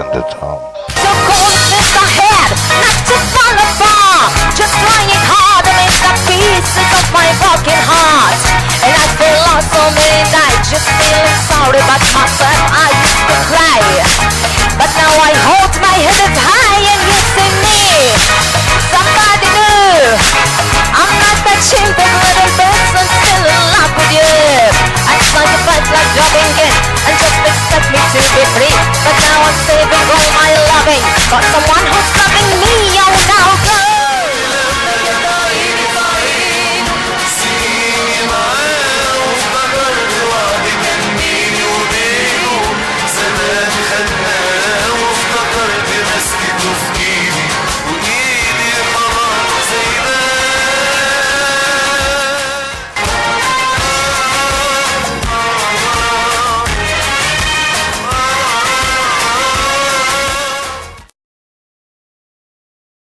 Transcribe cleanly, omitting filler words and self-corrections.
the tongue. So cold is the head, not to fall apart. Just trying hard to make the pieces of my broken heart. And I feel lost so many nights, just feeling sorry about myself. I used to cry, but now I hold my head up high and you see me. Somebody new. I'm not that chimpic little person still in love with you. I try to fight like dropping in and just expect me to be free, but now I'm saving all my loving for someone who's